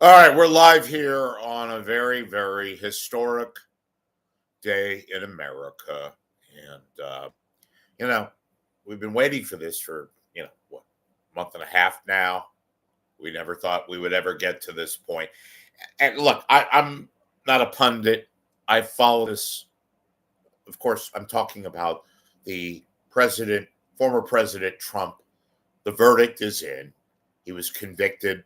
All right, we're live here on a very, very historic day in America. And, you know, we've been waiting for this for, what, month and a half now. We never thought we would ever get to this point. And look, I'm not a pundit. I follow this. Of course, I'm talking about the president, former President Trump. The verdict is in. He was convicted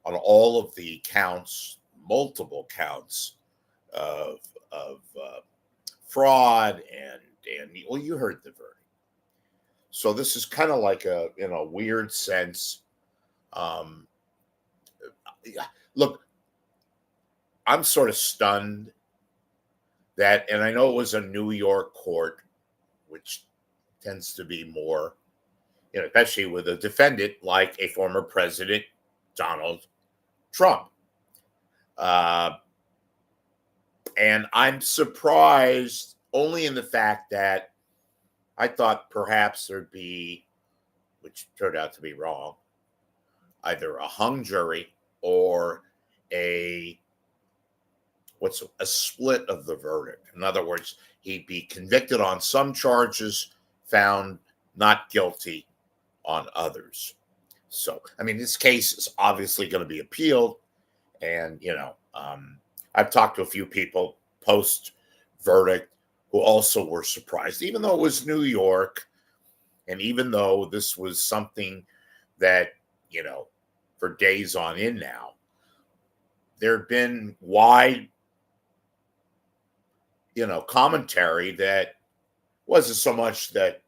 on all of the counts, multiple counts of fraud and well, you heard the verdict. So this is kind of like a in a weird sense. Um, yeah, look, I'm sort of stunned that, and I know it was a New York court, which tends to be more, especially with a defendant like a former president, Donald Trump. Uh, and I'm surprised only in the fact that I thought perhaps there'd be, which turned out to be wrong, either a hung jury or a what's a split of the verdict. In other words, he'd be convicted on some charges, found not guilty on others. So, I mean, this case is obviously going to be appealed, and I've talked to a few people post verdict who also were surprised, even though it was New York, and even though this was something that for days on in now, there have been wide commentary that wasn't so much that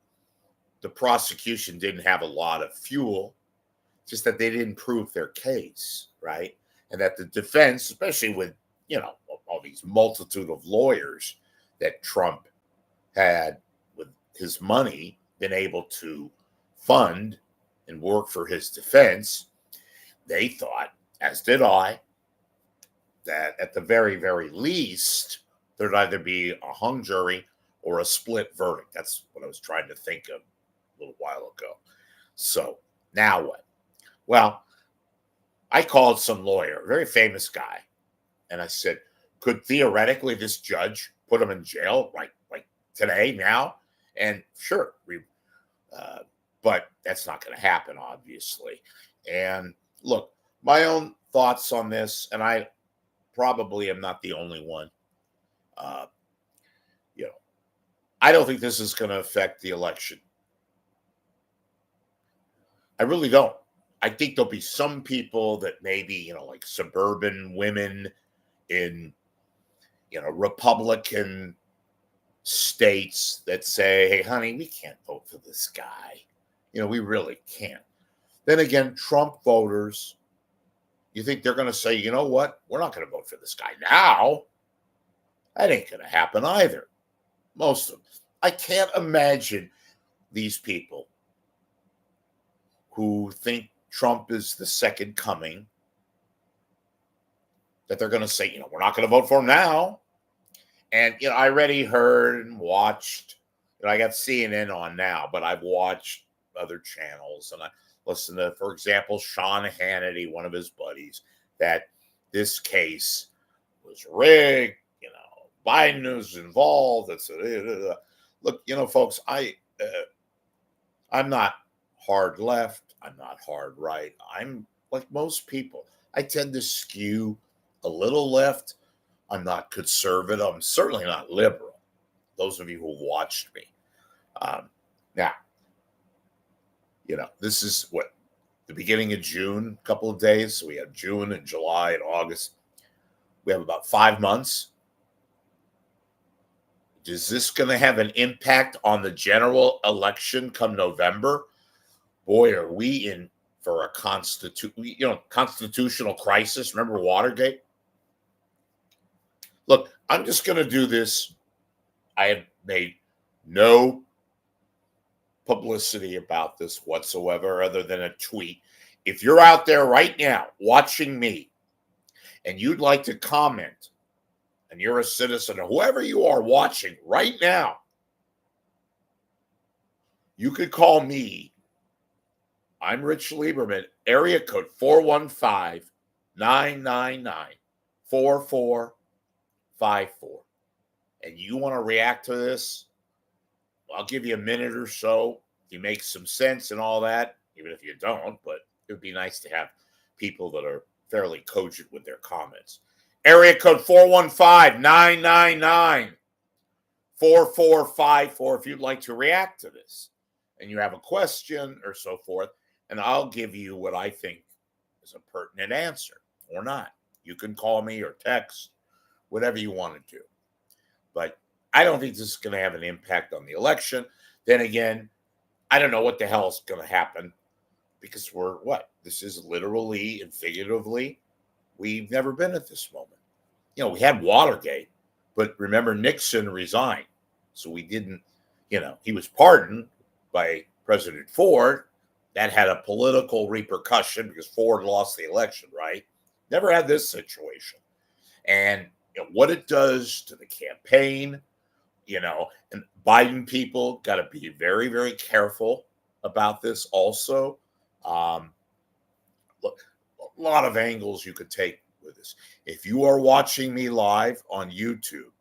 the prosecution didn't have a lot of fuel, just that they didn't prove their case, right? And that the defense, especially with, all these multitude of lawyers that Trump had with his money been able to fund and work for his defense, they thought, as did I, that at the very, very least, there'd either be a hung jury or a split verdict. That's what I was trying to think of a little while ago. So now what? Well, I called some lawyer, a very famous guy, and I said, could theoretically this judge put him in jail like today, now? And sure, but that's not going to happen, obviously. And look, my own thoughts on this, and I probably am not the only one. Uh, I don't think this is going to affect the election. I really don't. I think there'll be some people that maybe, like suburban women in, Republican states that say, hey, honey, we can't vote for this guy. We really can't. Then again, Trump voters, you think they're going to say, you know what? We're not going to vote for this guy now. That ain't going to happen either. Most of them. I can't imagine these people who think Trump is the second coming, that they're going to say, we're not going to vote for him now. And, I already heard and watched, I got CNN on now, but I've watched other channels and I listened to, for example, Sean Hannity, one of his buddies, that this case was rigged, Biden was involved. Look, folks, I'm not hard left. I'm not hard right. I'm like most people. I tend to skew a little left. I'm not conservative. I'm certainly not liberal. Those of you who watched me. Now, this is what, the beginning of June, a couple of days. So we have June and July and August. We have about 5 months. Is this going to have an impact on the general election come November? Boy, are we in for a constitutional crisis. Remember Watergate? Look, I'm just going to do this. I have made no publicity about this whatsoever other than a tweet. If you're out there right now watching me and you'd like to comment, and you're a citizen or whoever you are watching right now, you could call me. I'm Rich Lieberman, area code 415 999 4454. And you want to react to this, I'll give you a minute or so. If you make some sense and all that, even if you don't, but it would be nice to have people that are fairly cogent with their comments. Area code 415-999-4454 if you'd like to react to this and you have a question or so forth, and I'll give you what I think is a pertinent answer or not. You can call me or text, whatever you want to do. But I don't think this is going to have an impact on the election. Then again, I don't know what the hell is going to happen because this is literally and figuratively, we've never been at this moment. We had Watergate, but remember Nixon resigned. So we didn't, he was pardoned by President Ford. That had a political repercussion because Ford lost the election, right? Never had this situation. And what it does to the campaign, and Biden people got to be very, very careful about this also. Look, a lot of angles you could take with this. If you are watching me live on YouTube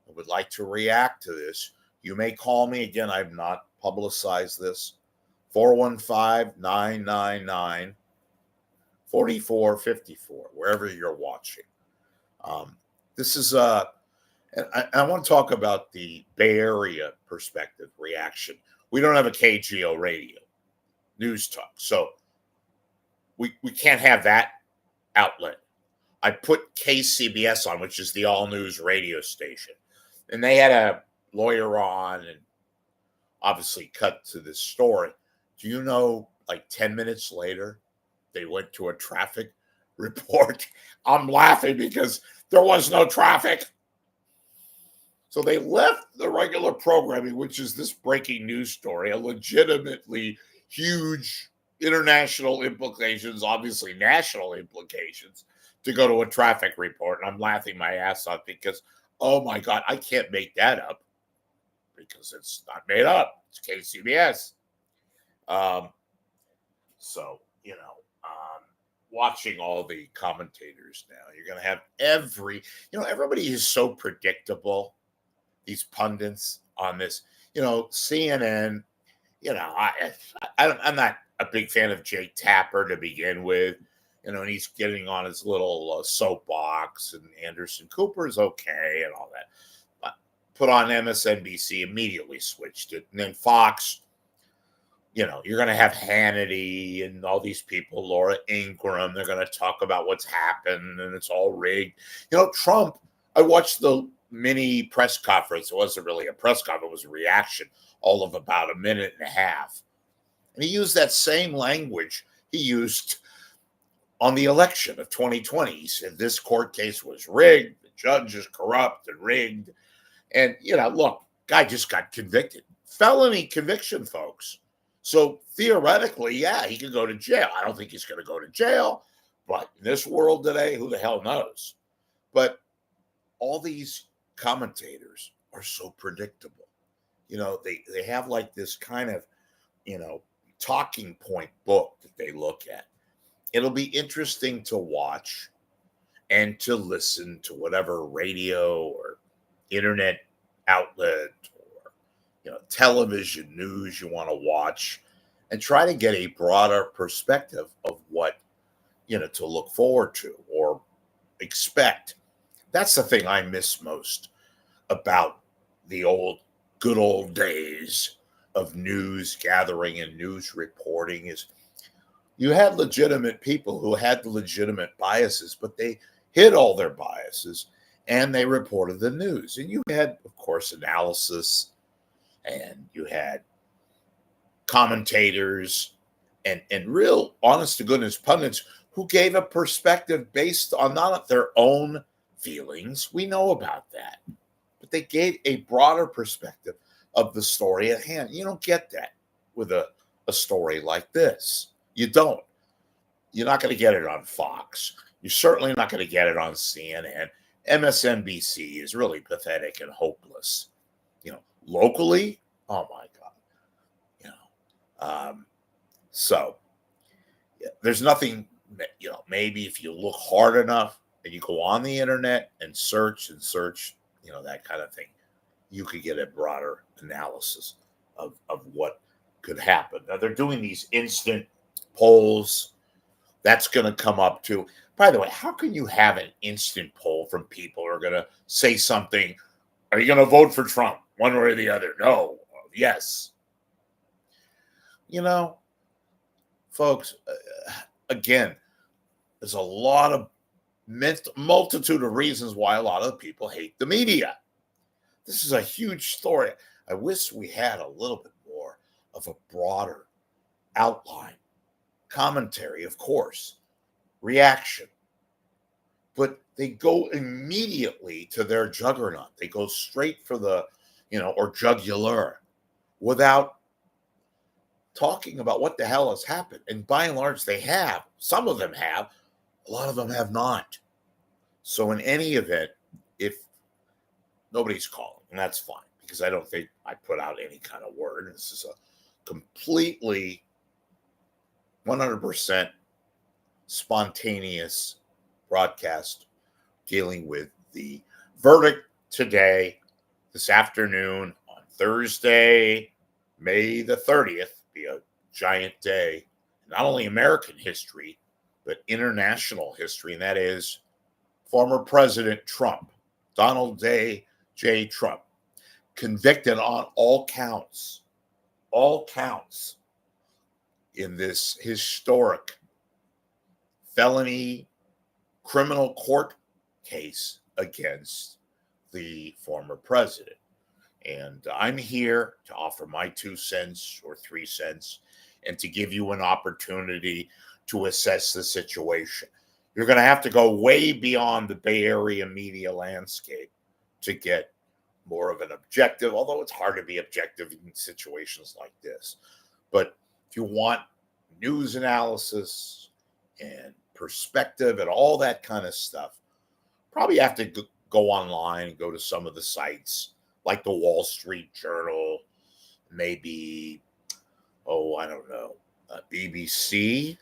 and would like to react to this, you may call me. Again, I've not publicized this. 415-999-4454, wherever you're watching. This is and I want to talk about the Bay Area perspective reaction. We don't have a KGO radio news talk, so we can't have that outlet. I put KCBS on, which is the all news radio station, and they had a lawyer on and obviously cut to this story. Do you know, like 10 minutes later, they went to a traffic report? I'm laughing because there was no traffic. So they left the regular programming, which is this breaking news story, a legitimately huge international implications, obviously national implications, to go to a traffic report. And I'm laughing my ass off because, oh my God, I can't make that up because it's not made up. It's KCBS. So, watching all the commentators now, you're going to have everybody is so predictable. These pundits on this, CNN, I'm not a big fan of Jake Tapper to begin with, and he's getting on his little soapbox, and Anderson Cooper is okay and all that. But put on MSNBC, immediately switched it. And then Fox, you're going to have Hannity and all these people, Laura Ingraham, they're going to talk about what's happened and it's all rigged. Trump, I watched the mini press conference. It wasn't really a press conference, it was a reaction, all of about a minute and a half. And he used that same language he used on the election of 2020. He said this court case was rigged, the judge is corrupt and rigged. And, look, guy just got convicted. Felony conviction, folks. So theoretically, yeah, he could go to jail. I don't think he's going to go to jail. But in this world today, who the hell knows? But all these commentators are so predictable. They have like this kind of, talking point book that they look at. It'll be interesting to watch and to listen to whatever radio or internet outlet or, television news you want to watch, and try to get a broader perspective of what, to look forward to or expect. That's the thing I miss most about the good old days of news gathering and news reporting is you had legitimate people who had legitimate biases, but they hid all their biases and they reported the news. And you had, of course, analysis, and you had commentators and real honest to goodness pundits who gave a perspective based on not their own feelings. We know about that. But they gave a broader perspective of the story at hand. You don't get that with a story like this. You don't. You're not going to get it on Fox. You're certainly not going to get it on CNN. MSNBC is really pathetic and hopeless. Locally, oh my God. So yeah, there's nothing maybe if you look hard enough and you go on the internet and search, that kind of thing, you could get a broader analysis of what could happen. Now they're doing these instant polls. That's going to come up too. By the way, how can you have an instant poll from people who are going to say something? Are you going to vote for Trump, one way or the other? No. Yes. Folks, again, there's a lot of multitude of reasons why a lot of people hate the media. This is a huge story. I wish we had a little bit more of a broader outline, commentary, of course, reaction. But they go immediately to their juggernaut. They go straight for the, or jugular, without talking about what the hell has happened. And by and large, they have. Some of them have. A lot of them have not. So in any event, if nobody's calling, and that's fine, because I don't think I put out any kind of word. This is a completely 100% spontaneous broadcast dealing with the verdict today, this afternoon, on Thursday, May the 30th, be a giant day, not only American history, but international history, and that is former President Trump, Donald J. Trump, convicted on all counts in this historic felony criminal court case against the former president. And I'm here to offer my 2 cents or 3 cents and to give you an opportunity to assess the situation. You're going to have to go way beyond the Bay Area media landscape to get more of an objective, although it's hard to be objective in situations like this. But if you want news analysis and perspective and all that kind of stuff, probably have to go online and go to some of the sites like the Wall Street Journal, maybe, I don't know, BBC.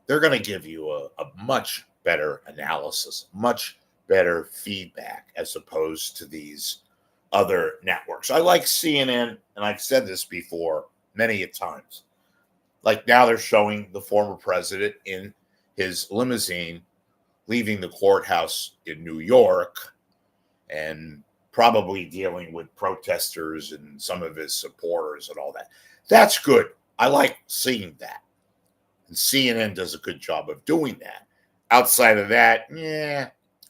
They're going to give you a much better analysis, much better feedback as opposed to these other networks. I like CNN, and I've said this before many a times. Like now they're showing the former president in his limousine leaving the courthouse in New York and probably dealing with protesters and some of his supporters and all that. That's good. I like seeing that. And CNN does a good job of doing that. Outside of that,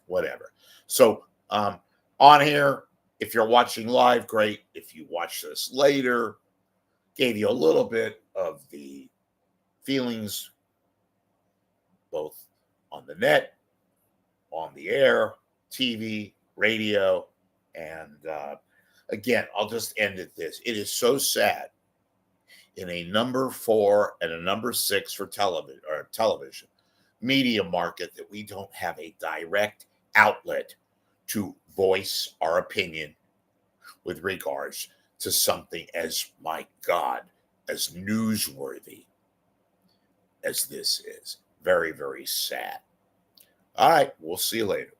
whatever. So on here, if you're watching live, great. If you watch this later, gave you a little bit of the feelings, both on the net, on the air, TV, radio, and again, I'll just end at this. It is so sad in a number 4 and a number 6 for television media market that we don't have a direct outlet to voice our opinion with regards to something as, my God, as newsworthy as this is. Very, very sad. All right, we'll see you later.